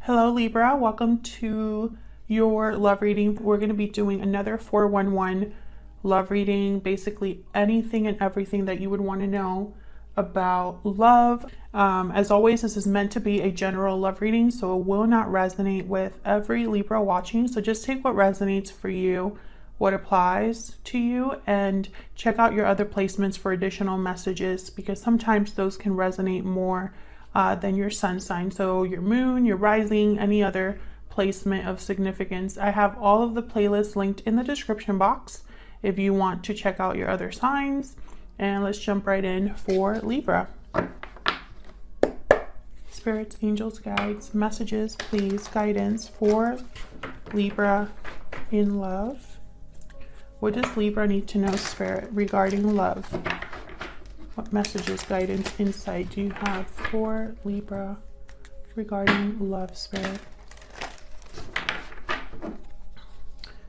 Hello Libra, welcome to your love reading. We're going to be doing another 411 love reading, basically anything and everything that you would want to know about love. As always, this is meant to be a general love reading, so it will not resonate with every Libra watching. So just take what resonates for you, what applies to you, and check out your other placements for additional messages, because sometimes those can resonate more than your sun sign. So your moon, your rising, any other placement of significance. I have all of the playlists linked in the description box if you want to check out your other signs. And let's jump right in for Libra. Spirits, angels, guides, messages, please, guidance for Libra in love. What does Libra need to know, Spirit, regarding love? What messages, guidance, insight do you have for Libra regarding love, Spirit?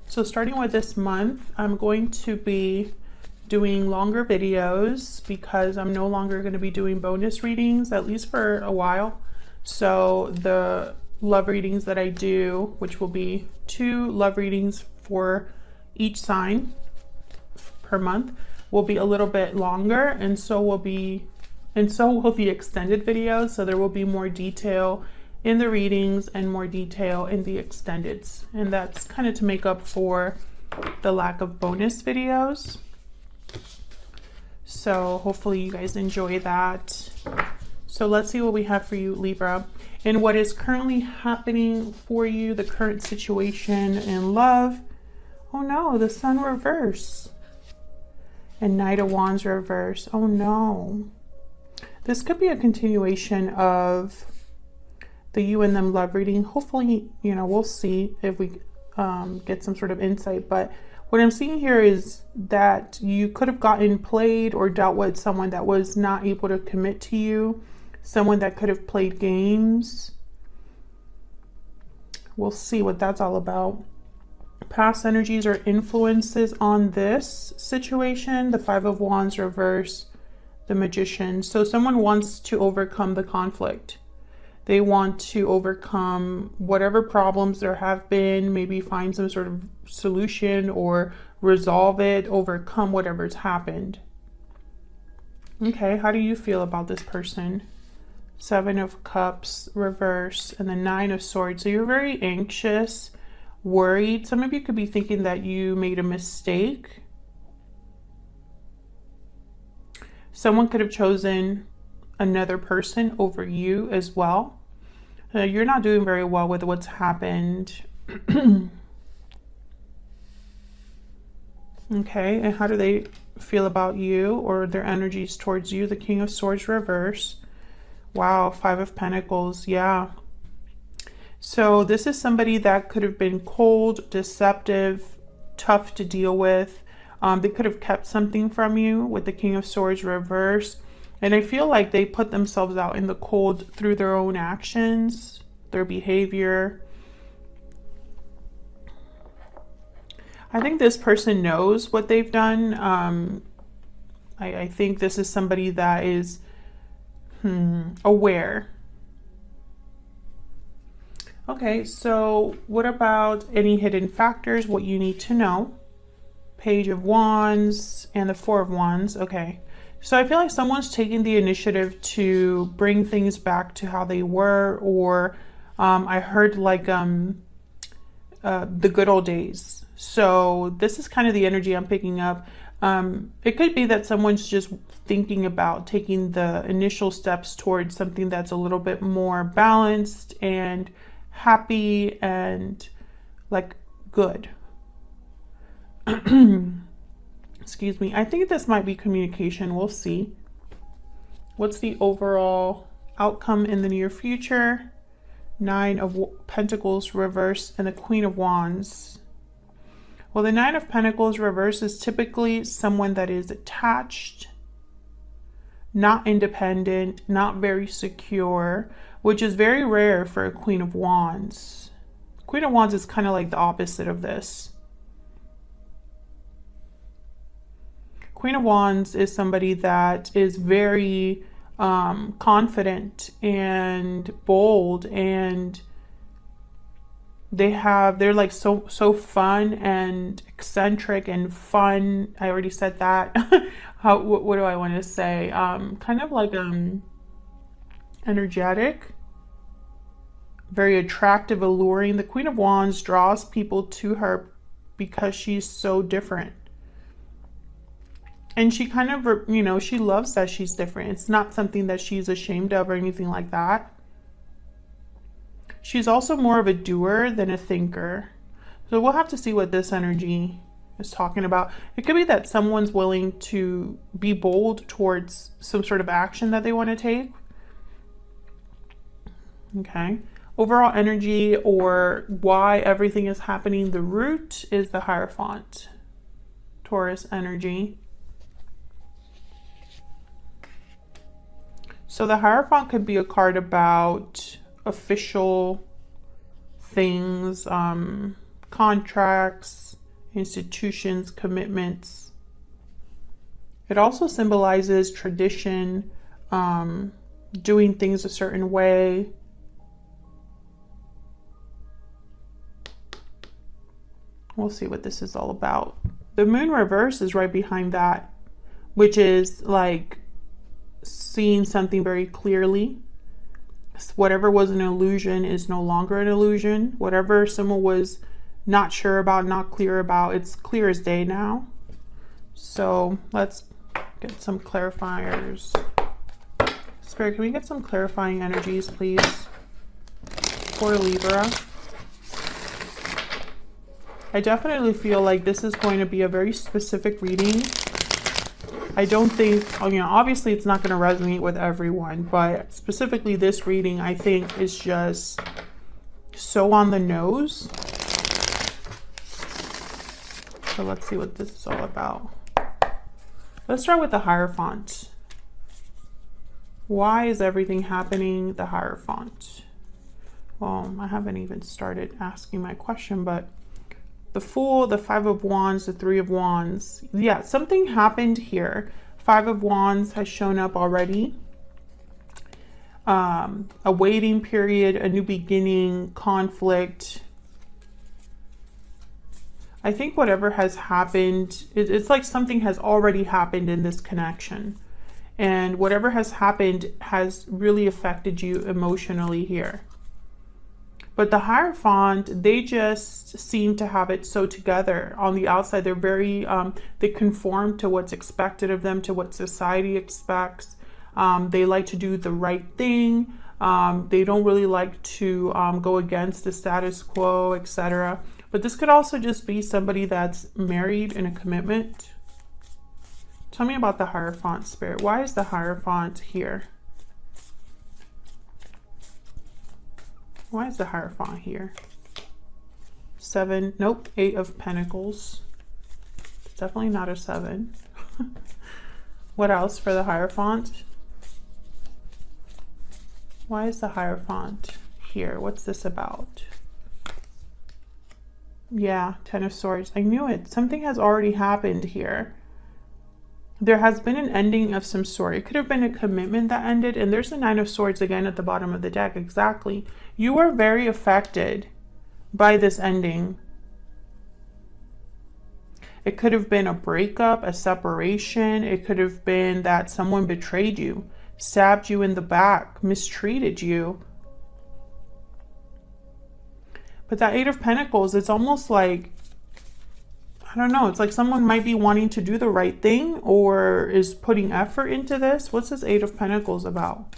So starting with this month, I'm going to be doing longer videos because I'm no longer going to be doing bonus readings, at least for a while. So the love readings that I do, which will be 2 love readings for each sign per month, will be a little bit longer, and so will the extended videos. So there will be more detail in the readings and more detail in the extendeds, and that's kind of to make up for the lack of bonus videos. So hopefully you guys enjoy that. So let's see what we have for you, Libra, and what is currently happening for you, the current situation in love. Oh no, the Sun reverse. And Knight of Wands reverse. Oh no. This could be a continuation of the you and them love reading. Hopefully, you know, we'll see if we get some sort of insight. But what I'm seeing here is that you could have gotten played or dealt with someone that was not able to commit to you. Someone that could have played games. We'll see what that's all about. Past energies or influences on this situation. The 5 of Wands reverse, the Magician. So someone wants to overcome the conflict. They want to overcome whatever problems there have been, maybe find some sort of solution or resolve it, overcome whatever's happened. Okay, how do you feel about this person? 7 of Cups reverse and the 9 of Swords. So you're very anxious, worried. Some of you could be thinking that you made a mistake. Someone could have chosen another person over you as well. You're not doing very well with what's happened. Okay, and how do they feel about you or their energies towards you? The King of Swords reverse. Wow, 5 of Pentacles, yeah. So this is somebody that could have been cold, deceptive, tough to deal with. They could have kept something from you with the King of Swords reverse. And I feel like they put themselves out in the cold through their own actions, their behavior. I think this person knows what they've done. I think this is somebody that is aware. Okay, so what about any hidden factors, what you need to know? Page of Wands and the 4 of Wands. Okay, so I feel like someone's taking the initiative to bring things back to how they were, or I heard like the good old days. So this is kind of the energy I'm picking up. It could be that someone's just thinking about taking the initial steps towards something that's a little bit more balanced and happy and like good. Excuse me. I think this might be communication. We'll see. What's the overall outcome in the near future? 9 of Pentacles reverse and the Queen of Wands. Well, the 9 of Pentacles reverse is typically someone that is attached, not independent, not very secure, which is very rare for a Queen of Wands. Queen of Wands is kind of like the opposite of this. Queen of Wands is somebody that is very confident and bold and They're like so fun and eccentric and fun. I already said that. What do I want to say? Kind of like energetic, very attractive, alluring. The Queen of Wands draws people to her because she's so different. And she kind of, you know, she loves that she's different. It's not something that she's ashamed of or anything like that. She's also more of a doer than a thinker. So we'll have to see what this energy is talking about. It could be that someone's willing to be bold towards some sort of action that they want to take. Okay. Overall energy, or why everything is happening, the root is the Hierophant. Taurus energy. So the Hierophant could be a card about official things, contracts, institutions, commitments. It also symbolizes tradition, doing things a certain way. We'll see what this is all about. The moon reverse is right behind that, which is like seeing something very clearly. Whatever was an illusion is no longer an illusion. Whatever someone was not sure about, not clear about, it's clear as day now. So let's get some clarifiers. Spirit, can we get some clarifying energies, please, for Libra? I definitely feel like this is going to be a very specific reading. I don't think, you know, obviously it's not going to resonate with everyone, but specifically this reading, I think, is just so on the nose. So let's see what this is all about. Let's start with the Hierophant. Why is everything happening? The Hierophant. Well, I haven't even started asking my question, but the Fool, the Five of Wands, the Three of Wands. Yeah, something happened here. Five of Wands has shown up already. A waiting period, a new beginning, conflict. I think whatever has happened, it's like something has already happened in this connection. And whatever has happened has really affected you emotionally here. But the Hierophant, they just seem to have it so together. On the outside, they're very, they conform to what's expected of them, to what society expects. They like to do the right thing. They don't really like to go against the status quo, etc. But this could also just be somebody that's married in a commitment. Tell me about the Hierophant, Spirit. Why is the Hierophant here? Why is the Hierophant here? Seven, nope, Eight of Pentacles. It's definitely not a seven. What else for the Hierophant? Why is the Hierophant here? What's this about? Yeah, Ten of Swords. I knew it. Something has already happened here. There has been an ending of some sort. It could have been a commitment that ended. And there's the Nine of Swords again at the bottom of the deck. Exactly. You were very affected by this ending. It could have been a breakup, a separation. It could have been that someone betrayed you, stabbed you in the back, mistreated you. But that Eight of Pentacles, it's almost like, I don't know, it's like someone might be wanting to do the right thing or is putting effort into this. What's this Eight of Pentacles about?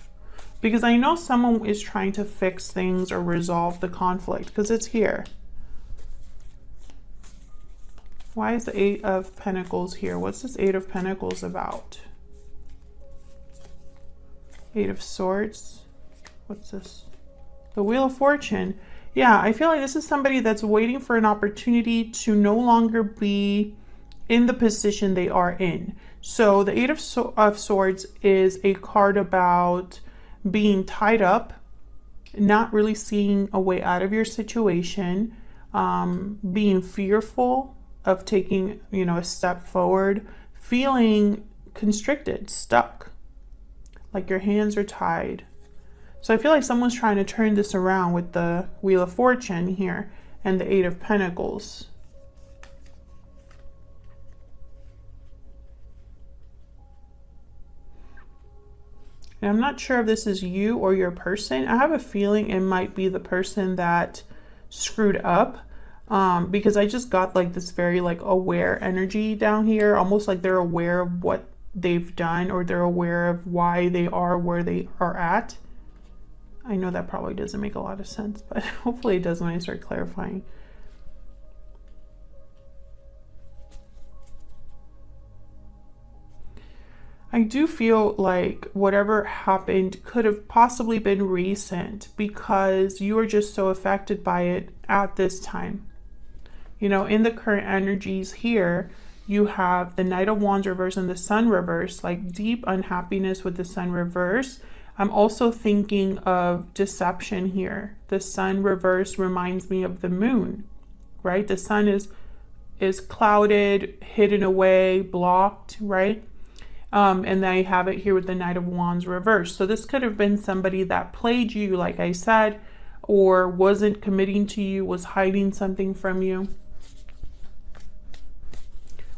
Because I know someone is trying to fix things or resolve the conflict, because it's here. Why is the Eight of Pentacles here? What's this Eight of Pentacles about? Eight of Swords. What's this? The Wheel of Fortune. Yeah, I feel like this is somebody that's waiting for an opportunity to no longer be in the position they are in. So the Eight of Swords is a card about being tied up, not really seeing a way out of your situation, being fearful of taking, you know, a step forward, feeling constricted, stuck, like your hands are tied. So I feel like someone's trying to turn this around with the Wheel of Fortune here and the Eight of Pentacles. And I'm not sure if this is you or your person. I have a feeling it might be the person that screwed up, because I just got like this very like aware energy down here, almost like they're aware of what they've done, or they're aware of why they are where they are at. I know that probably doesn't make a lot of sense, but hopefully it does when I start clarifying. I do feel like whatever happened could have possibly been recent, because you are just so affected by it at this time. You know, in the current energies here, you have the Knight of Wands reverse and the Sun reverse, like deep unhappiness with the Sun reverse. I'm also thinking of deception here. The Sun reverse reminds me of the Moon, right? The Sun is clouded, hidden away, blocked, right? And then I have it here with the Knight of Wands reverse. So this could have been somebody that played you, like I said, or wasn't committing to you, was hiding something from you.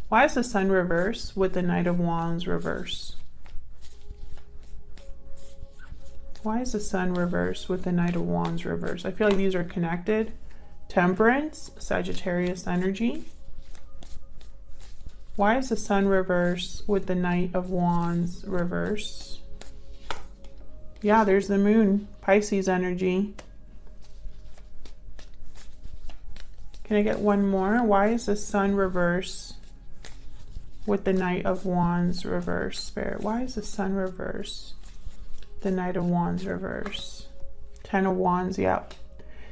Why is the Sun reverse with the Knight of Wands reverse? Why is the Sun reverse with the Knight of Wands reverse? I feel like these are connected. Temperance, Sagittarius energy. Why is the Sun reverse with the Knight of Wands reverse? Yeah, there's the Moon, Pisces energy. Can I get one more? Why is the Sun reverse with the Knight of Wands reverse, Spirit? Why is the Sun reverse? The Knight of Wands reverse. Ten of Wands, yeah.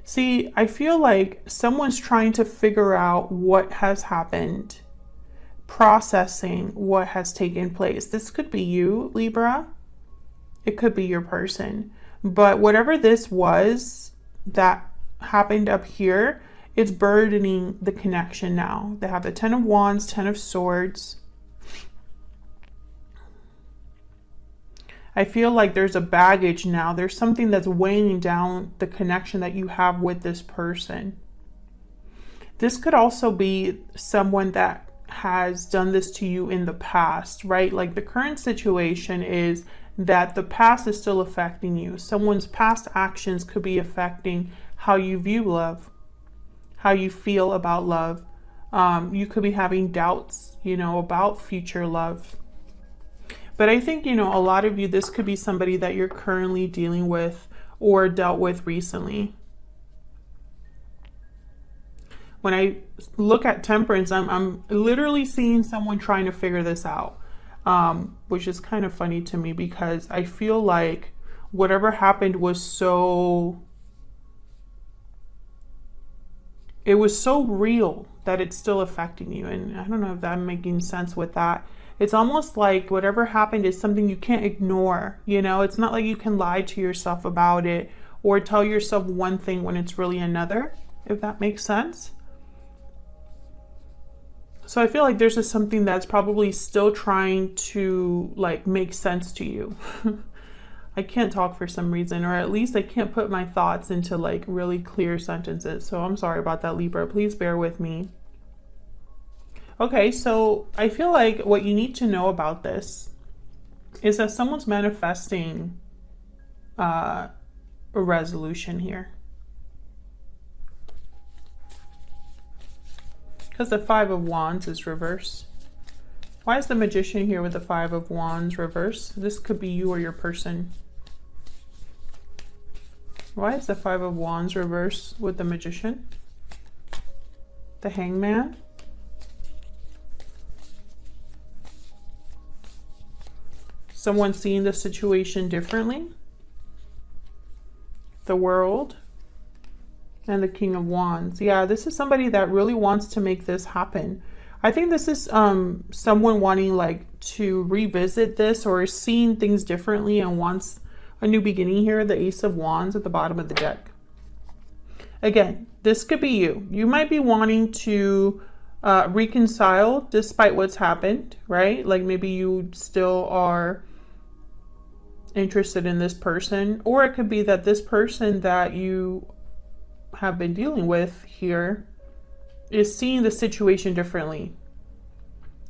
See, I feel like someone's trying to figure out what has happened, processing what has taken place. This could be you, Libra. It could be your person. But whatever this was that happened up here, it's burdening the connection now. They have the Ten of Wands, Ten of Swords. I feel like there's a baggage now. There's something that's weighing down the connection that you have with this person. This could also be someone that has done this to you in the past, right? Like the current situation is that the past is still affecting you. Someone's past actions could be affecting how you view love, how you feel about love. You could be having doubts, you know, about future love. But I think, you know, a lot of you, this could be somebody that you're currently dealing with or dealt with recently. When I look at Temperance, I'm literally seeing someone trying to figure this out, which is kind of funny to me, because I feel like whatever happened was so, it was so real that it's still affecting you. And I don't know if I'm making sense with that. It's almost like whatever happened is something you can't ignore, you know? It's not like you can lie to yourself about it or tell yourself one thing when it's really another, if that makes sense. So I feel like there's just something that's probably still trying to like make sense to you. I can't talk for some reason, or at least I can't put my thoughts into like really clear sentences. So I'm sorry about that, Libra. Please bear with me. Okay, so I feel like what you need to know about this is that someone's manifesting a resolution here. Because the Five of Wands is reverse. Why is the Magician here with the Five of Wands reverse? This could be you or your person. Why is the Five of Wands reverse with the Magician? The Hangman. Someone seeing the situation differently. The World. And the King of Wands. Yeah, this is somebody that really wants to make this happen. I think this is someone wanting like to revisit this or seeing things differently and wants a new beginning here. The Ace of Wands at the bottom of the deck. Again, this could be you. You might be wanting to reconcile despite what's happened, right? Like maybe you still are interested in this person, or it could be that this person that you have been dealing with here is seeing the situation differently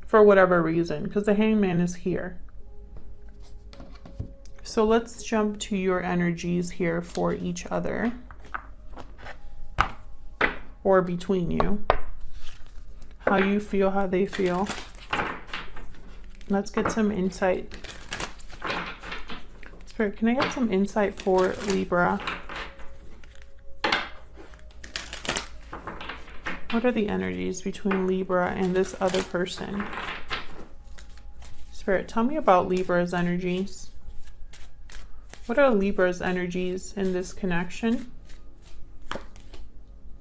for whatever reason, because the Hangman is here. So let's jump to your energies here for each other, or between you. How you feel, how they feel. Let's get some insight. Spirit, can I get some insight for Libra? What are the energies between Libra and this other person? Spirit, tell me about Libra's energies. What are Libra's energies in this connection?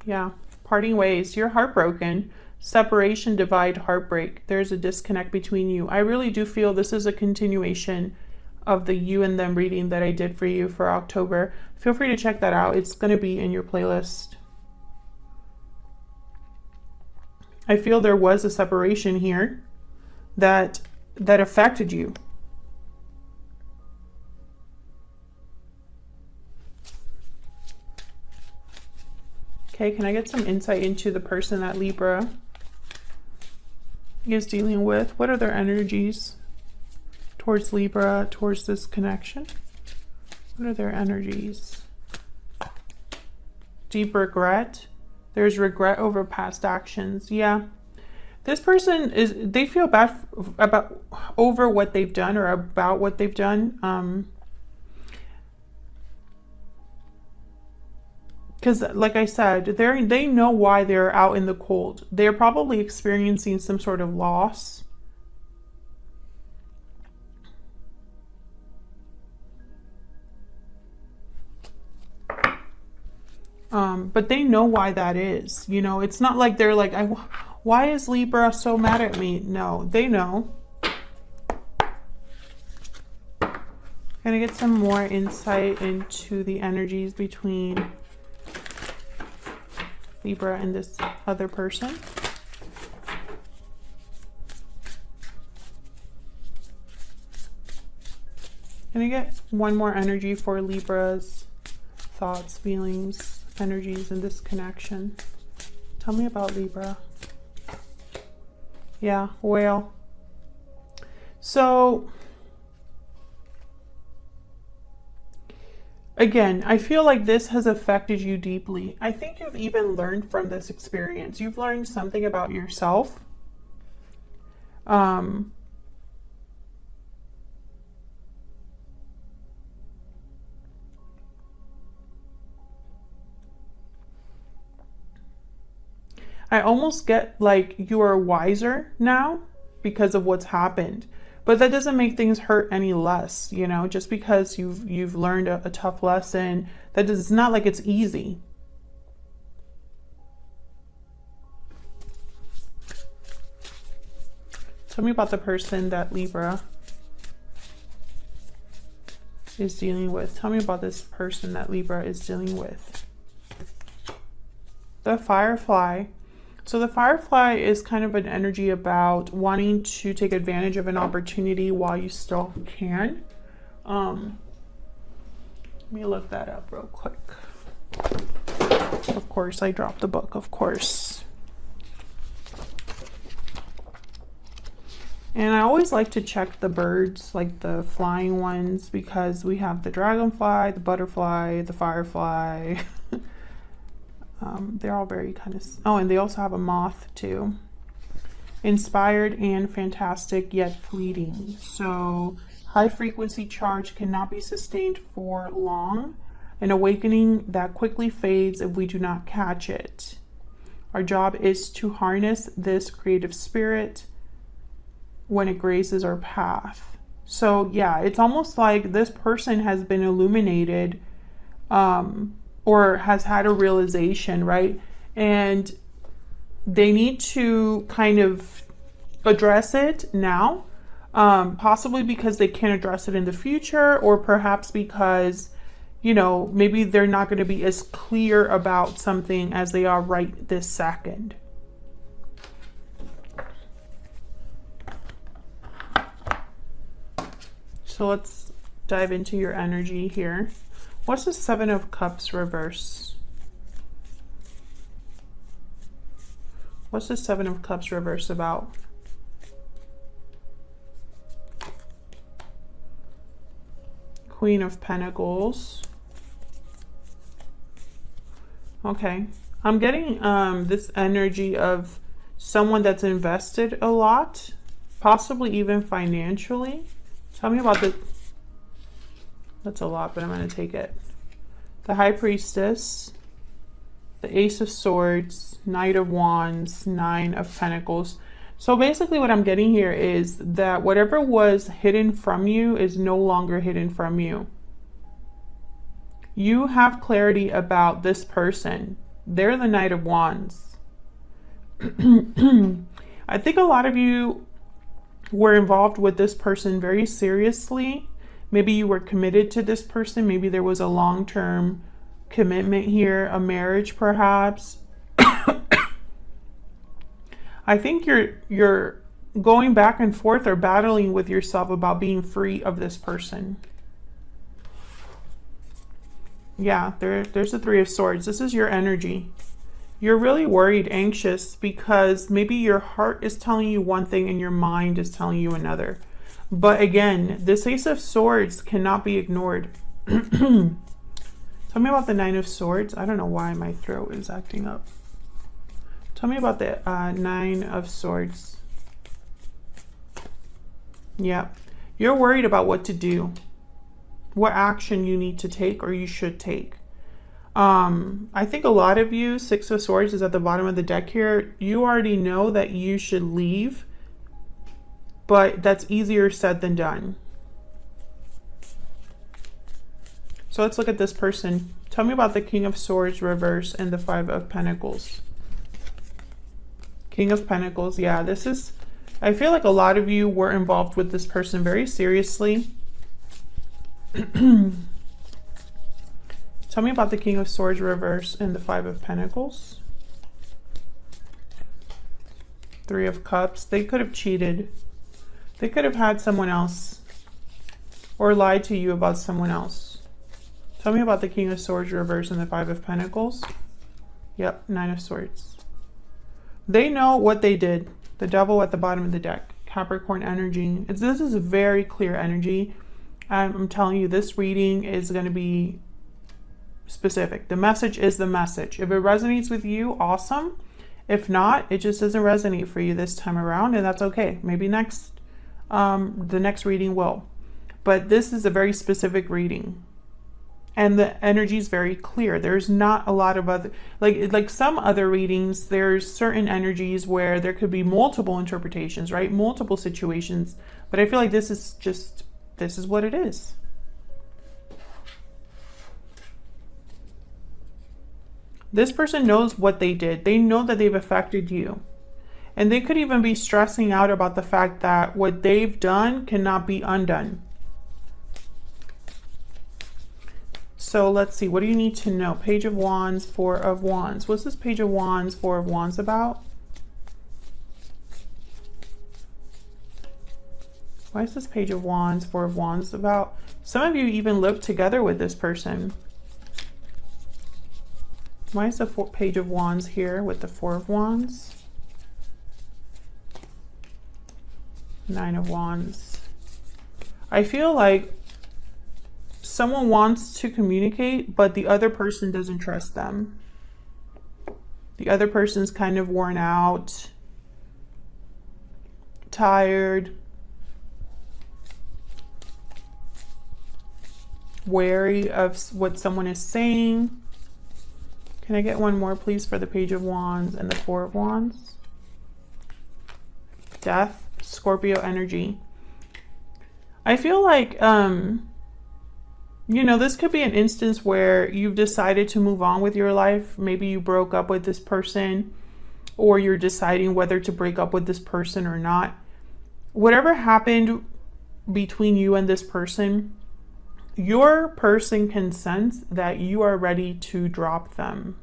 Yeah, parting ways. You're heartbroken. Separation, divide, heartbreak. There's a disconnect between you. I really do feel this is a continuation of the you and them reading that I did for you for October. Feel free to check that out. It's going to be in your playlist. I feel there was a separation here that affected you. Okay, can I get some insight into the person that Libra is dealing with? What are their energies towards Libra, towards this connection? What are their energies? Deep regret. There's regret over past actions. Yeah. This person they feel bad over what they've done, or about what they've done. Because like I said, they know why they're out in the cold. They're probably experiencing some sort of loss. But they know why that is. You know, it's not like they're like, why is Libra so mad at me? No, they know. Can I get some more insight into the energies between Libra and this other person? Can I get one more energy for Libra's thoughts, feelings, energies in this connection? Tell me about Libra. Yeah, whale. So again, I feel like this has affected you deeply. I think you've even learned from this experience. You've learned something about yourself. I almost get like you are wiser now because of what's happened. But that doesn't make things hurt any less, you know, just because you've learned a tough lesson. It's not like it's easy. Tell me about the person that Libra is dealing with. Tell me about this person that Libra is dealing with. The Firefly. So the Firefly is kind of an energy about wanting to take advantage of an opportunity while you still can. Let me look that up real quick. Of course, I dropped the book, of course. And I always like to check the birds, like the flying ones, because we have the dragonfly, the butterfly, the firefly. They're all very kind of... Oh, and they also have a moth too. Inspired and fantastic, yet fleeting. So high frequency charge cannot be sustained for long. An awakening that quickly fades if we do not catch it. Our job is to harness this creative spirit when it graces our path. So yeah, it's almost like this person has been illuminated, or has had a realization, right? And they need to kind of address it now, possibly because they can't address it in the future, or perhaps because, you know, maybe they're not going to be as clear about something as they are right this second. So let's dive into your energy here. What's the Seven of Cups reverse? What's the Seven of Cups reverse about? Queen of Pentacles. Okay. I'm getting this energy of someone that's invested a lot, possibly even financially. Tell me about the... That's a lot, but I'm going to take it. The High Priestess, the Ace of Swords, Knight of Wands, Nine of Pentacles. So basically what I'm getting here is that whatever was hidden from you is no longer hidden from you. You have clarity about this person. They're the Knight of Wands. I think a lot of you were involved with this person very seriously. Maybe you were committed to this person. Maybe there was a long-term commitment here, a marriage perhaps. I think you're going back and forth or battling with yourself about being free of this person. Yeah, there's the Three of Swords. This is your energy. You're really worried, anxious, because maybe your heart is telling you one thing and your mind is telling you another. But again, this Ace of Swords cannot be ignored. Tell me about the Nine of Swords. I don't know why my throat is acting up. Tell me about the Nine of Swords. Yeah, you're worried about what to do, what action you need to take or you should take. I think a lot of you, Six of Swords is at the bottom of the deck here. You already know that you should leave, but that's easier said than done. So let's look at this person. Tell me about the King of Swords reverse and the Five of Pentacles. King of Pentacles. Yeah, this is, I feel like a lot of you were involved with this person very seriously. Tell me about the King of Swords reverse and the Five of Pentacles. Three of Cups. They could have cheated. They could have had someone else or lied to you about someone else. Tell me about the King of Swords reverse and the Five of Pentacles. Yep, Nine of Swords. They know what they did. The Devil at the bottom of the deck. Capricorn energy. This is a very clear energy. I'm telling you, this reading is going to be specific. The message is the message. If it resonates with you, awesome. If not, it just doesn't resonate for you this time around, and that's okay. Maybe the next reading will. But this is a very specific reading. And the energy is very clear. There's not a lot of other, like some other readings, there's certain energies where there could be multiple interpretations, right? Multiple situations. But I feel like this is what it is. This person knows what they did. They know that they've affected you. And they could even be stressing out about the fact that what they've done cannot be undone. So let's see, what do you need to know? Page of Wands, Four of Wands. What's this Page of Wands, Four of Wands about? Why is this Page of Wands, Four of Wands about? Some of you even live together with this person. Why is the Page of Wands here with the Four of Wands? Nine of Wands. I feel like someone wants to communicate, but the other person doesn't trust them. The other person's kind of worn out, tired, wary of what someone is saying. Can I get one more, please, for the Page of Wands and the Four of Wands? Death, Scorpio energy. I feel like, you know, this could be an instance where you've decided to move on with your life. Maybe you broke up with this person, or you're deciding whether to break up with this person or not. Whatever happened between you and this person, your person can sense that you are ready to drop them.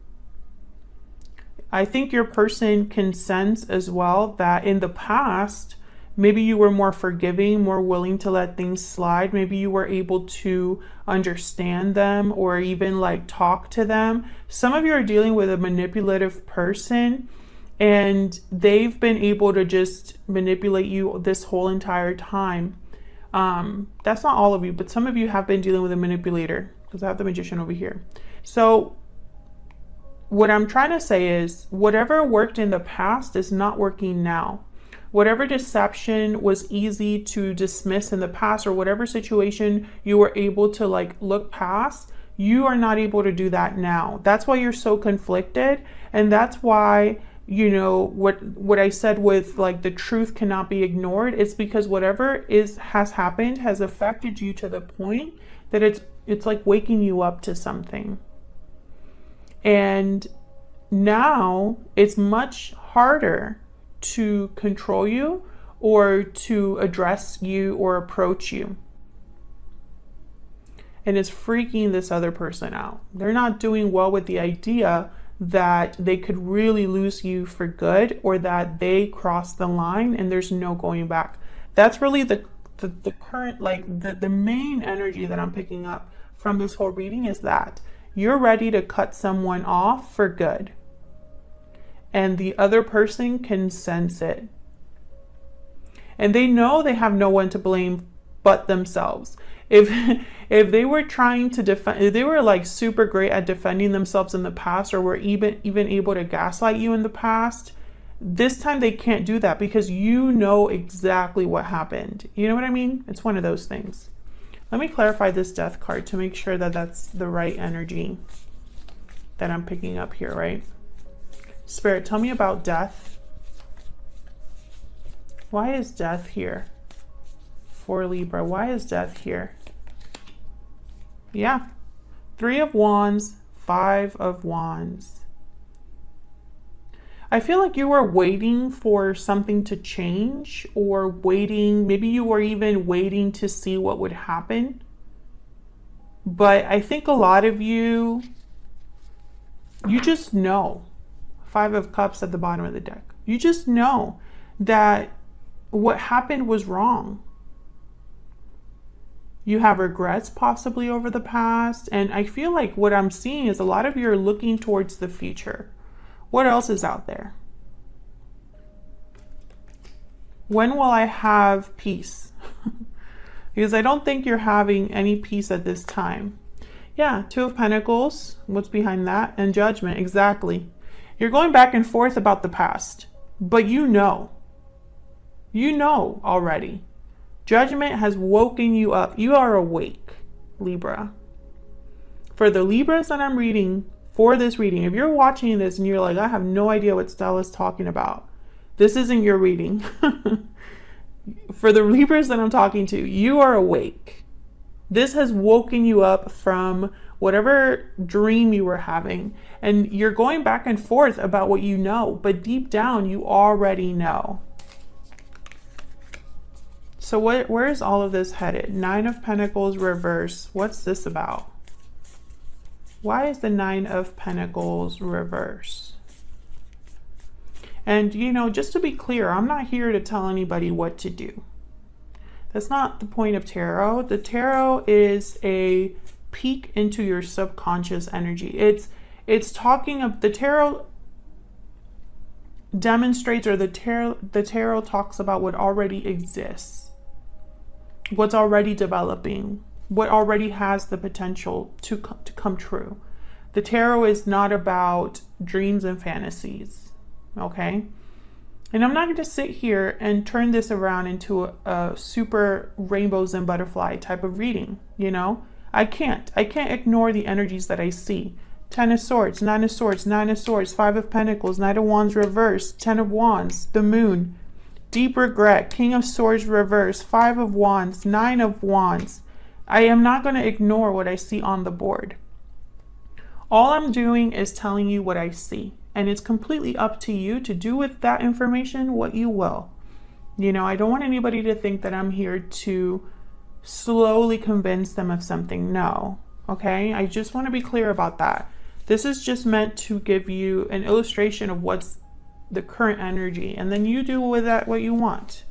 I think your person can sense as well that in the past, maybe you were more forgiving, more willing to let things slide. Maybe you were able to understand them or even like talk to them. Some of you are dealing with a manipulative person and they've been able to just manipulate you this whole entire time. That's not all of you, but some of you have been dealing with a manipulator, because I have the Magician over here. So what I'm trying to say is whatever worked in the past is not working now. Whatever deception was easy to dismiss in the past, or whatever situation you were able to like look past, you are not able to do that now. That's why you're so conflicted. And that's why, you know, what I said with like the truth cannot be ignored. It's because whatever has happened has affected you to the point that it's like waking you up to something. And now it's much harder to control you or to address you or approach you. And it's freaking this other person out. They're not doing well with the idea that they could really lose you for good, or that they crossed the line and there's no going back. That's really the current, like the main energy that I'm picking up from this whole reading, is that you're ready to cut someone off for good. And the other person can sense it. And they know they have no one to blame but themselves. If they were trying to defend, if they were like super great at defending themselves in the past, or were even able to gaslight you in the past, this time they can't do that because you know exactly what happened. You know what I mean? It's one of those things. Let me clarify this Death card to make sure that that's the right energy that I'm picking up here, right? Spirit, tell me about death. Why is death here for Libra? Why is death here? Yeah. 3 of Wands, 5 of Wands. I feel like you were waiting for something to change, or waiting, maybe you were even waiting to see what would happen. But I think a lot of you just know. 5 of Cups at the bottom of the deck. You just know that what happened was wrong. You have regrets possibly over the past. And I feel like what I'm seeing is a lot of you are looking towards the future. What else is out there? When will I have peace? Because I don't think you're having any peace at this time. Yeah, 2 of Pentacles. What's behind that? And Judgment, exactly. You're going back and forth about the past, but you know already. Judgment has woken you up. You are awake, Libra. For the Libras that I'm reading, for this reading, if you're watching this and you're like, I have no idea what Stella's talking about, this isn't your reading. For the Libras that I'm talking to, you are awake. This has woken you up from whatever dream you were having, and you're going back and forth about what you know, but deep down you already know. So where is all of this headed? 9 of Pentacles reverse. What's this about? Why is the 9 of Pentacles reverse? And, you know, just to be clear, I'm not here to tell anybody what to do. That's not the point of tarot. The tarot is a peek into your subconscious energy. It's talking of the tarot demonstrates, or the tarot talks about what already exists. What's already developing, what already has the potential to come true. The tarot is not about dreams and fantasies, okay? And I'm not going to sit here and turn this around into a super rainbows and butterfly type of reading, you know? I can't ignore the energies that I see. 10 of Swords, 9 of Swords, 9 of Swords, 5 of Pentacles, 9 of Wands reverse, 10 of Wands, the Moon. Deep regret, King of Swords reverse, 5 of Wands, 9 of Wands. I am not going to ignore what I see on the board. All I'm doing is telling you what I see. And it's completely up to you to do with that information what you will. You know, I don't want anybody to think that I'm here to slowly convince them of something. No. Okay? I just want to be clear about that. This is just meant to give you an illustration of what's the current energy, and then you do with that what you want.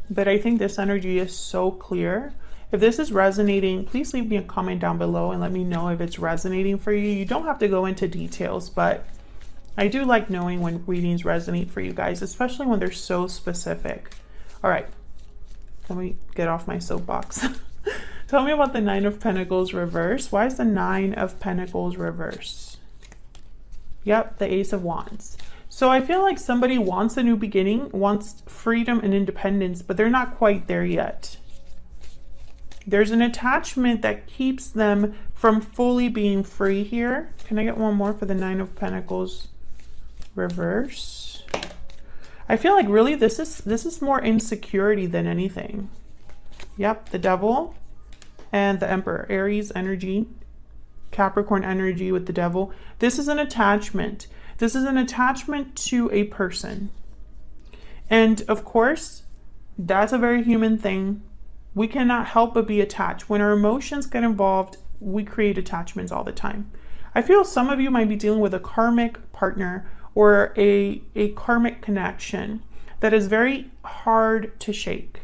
but I think this energy is so clear. If this is resonating, please leave me a comment down below and let me know if it's resonating for you. You don't have to go into details, but I do like knowing when readings resonate for you guys, especially when they're so specific. All right, let me get off my soapbox. Tell me about the Nine of Pentacles reverse. Why is the Nine of Pentacles reverse? Yep, the Ace of Wands. So I feel like somebody wants a new beginning, wants freedom and independence, but they're not quite there yet. There's an attachment that keeps them from fully being free here. Can I get one more for the Nine of Pentacles reverse? I feel like really this is more insecurity than anything. Yep, the Devil and the Emperor. Aries energy, Capricorn energy with the Devil. This is an attachment. This is an attachment to a person. And of course, that's a very human thing. We cannot help but be attached. When our emotions get involved, we create attachments all the time. I feel some of you might be dealing with a karmic partner or a karmic connection that is very hard to shake.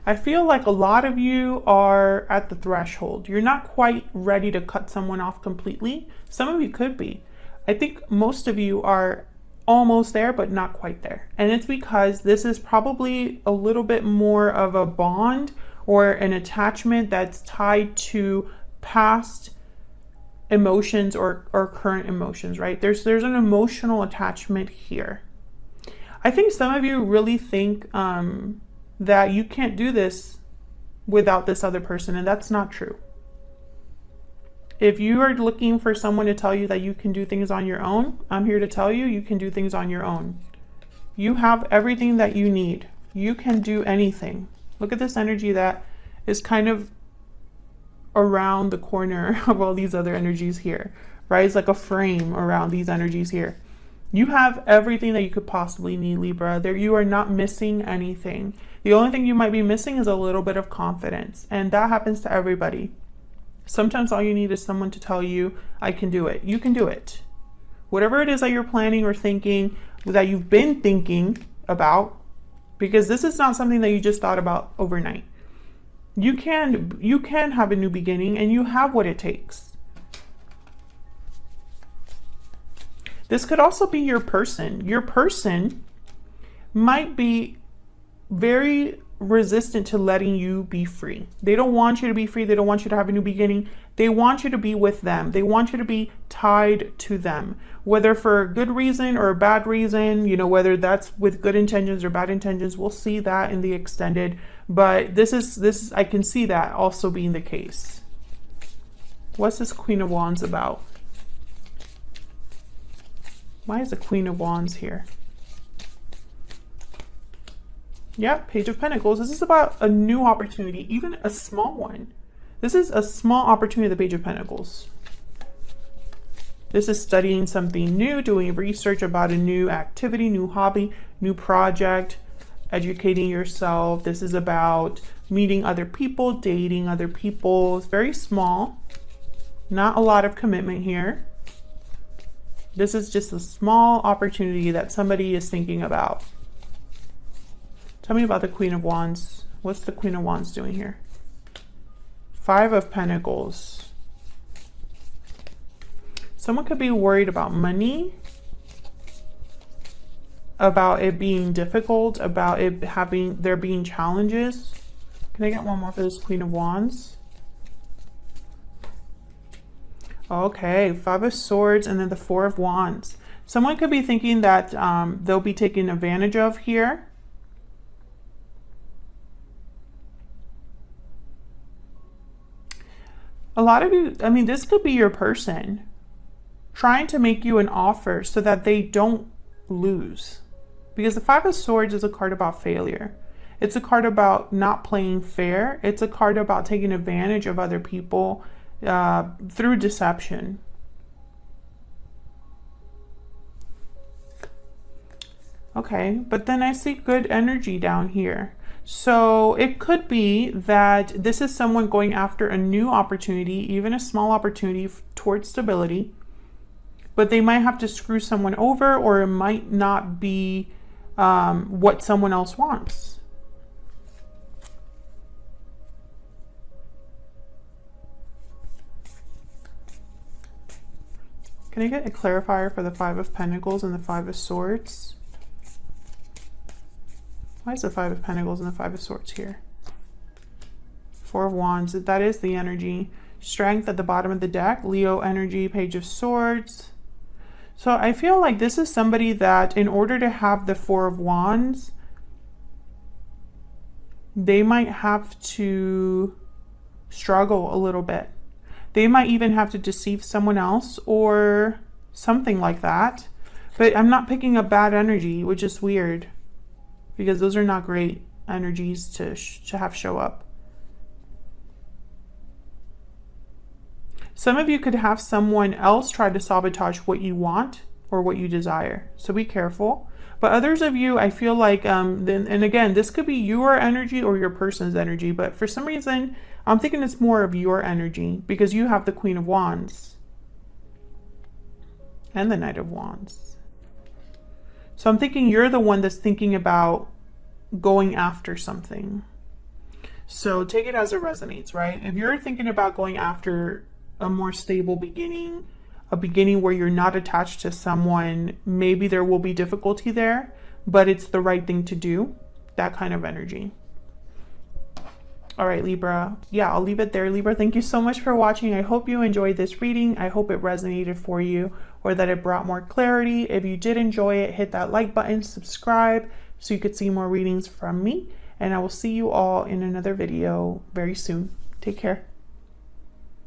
I feel like a lot of you are at the threshold. You're not quite ready to cut someone off completely. Some of you could be. I think most of you are almost there, but not quite there. And it's because this is probably a little bit more of a bond or an attachment that's tied to past emotions or current emotions, right? There's an emotional attachment here. I think some of you really think that you can't do this without this other person, and that's not true. If you are looking for someone to tell you that you can do things on your own, I'm here to tell you, you can do things on your own. You have everything that you need. You can do anything. Look at this energy that is kind of around the corner of all these other energies here, right? It's like a frame around these energies here. You have everything that you could possibly need, Libra. You are not missing anything. The only thing you might be missing is a little bit of confidence, and that happens to everybody. Sometimes all you need is someone to tell you, I can do it. You can do it. Whatever it is that you're planning or thinking, that you've been thinking about, because this is not something that you just thought about overnight. You can have a new beginning, and you have what it takes. This could also be your person. Your person might be very resistant to letting you be free. They don't want you to be free. They don't want you to have a new beginning. They want you to be with them. They want you to be tied to them, whether for a good reason or a bad reason, you know, whether that's with good intentions or bad intentions. We'll see that in the extended, but this is I can see that also being the case. What's this Queen of Wands about? Why is the Queen of Wands here? Yeah, Page of Pentacles. This is about a new opportunity, even a small one. This is a small opportunity, the Page of Pentacles. This is studying something new, doing research about a new activity, new hobby, new project, educating yourself. This is about meeting other people, dating other people. It's very small. Not a lot of commitment here. This is just a small opportunity that somebody is thinking about. Tell me about the Queen of Wands. What's the Queen of Wands doing here? Five of Pentacles. Someone could be worried about money, about it being difficult, about it there being challenges. Can I get one more for this Queen of Wands? Okay, Five of Swords and then the Four of Wands. Someone could be thinking that they'll be taken advantage of here. A lot of you, I mean, this could be your person trying to make you an offer so that they don't lose. Because the Five of Swords is a card about failure. It's a card about not playing fair. It's a card about taking advantage of other people through deception. Okay, but then I see good energy down here. So it could be that this is someone going after a new opportunity, even a small opportunity towards stability. but they might have to screw someone over, or it might not be what someone else wants. Can I get a clarifier for the Five of Pentacles and the Five of Swords? Why is the Five of Pentacles and the Five of Swords here? Four of Wands, that is the energy. Strength at the bottom of the deck, Leo energy, Page of Swords. So I feel like this is somebody that in order to have the Four of Wands, they might have to struggle a little bit. They might even have to deceive someone else or something like that. But I'm not picking up bad energy, which is weird, because those are not great energies to have show up. Some of you could have someone else try to sabotage what you want or what you desire. So be careful. But others of you, I feel like, and again, this could be your energy or your person's energy. But for some reason, I'm thinking it's more of your energy because you have the Queen of Wands and the Knight of Wands. So I'm thinking you're the one that's thinking about going after something. So take it as it resonates, right? If you're thinking about going after a more stable beginning, a beginning where you're not attached to someone, maybe there will be difficulty there, but it's the right thing to do, that kind of energy. All right, Libra. Yeah, I'll leave it there. Libra, thank you so much for watching. I hope you enjoyed this reading. I hope it resonated for you or that it brought more clarity. If you did enjoy it, hit that like button, subscribe so you could see more readings from me. And I will see you all in another video very soon. Take care.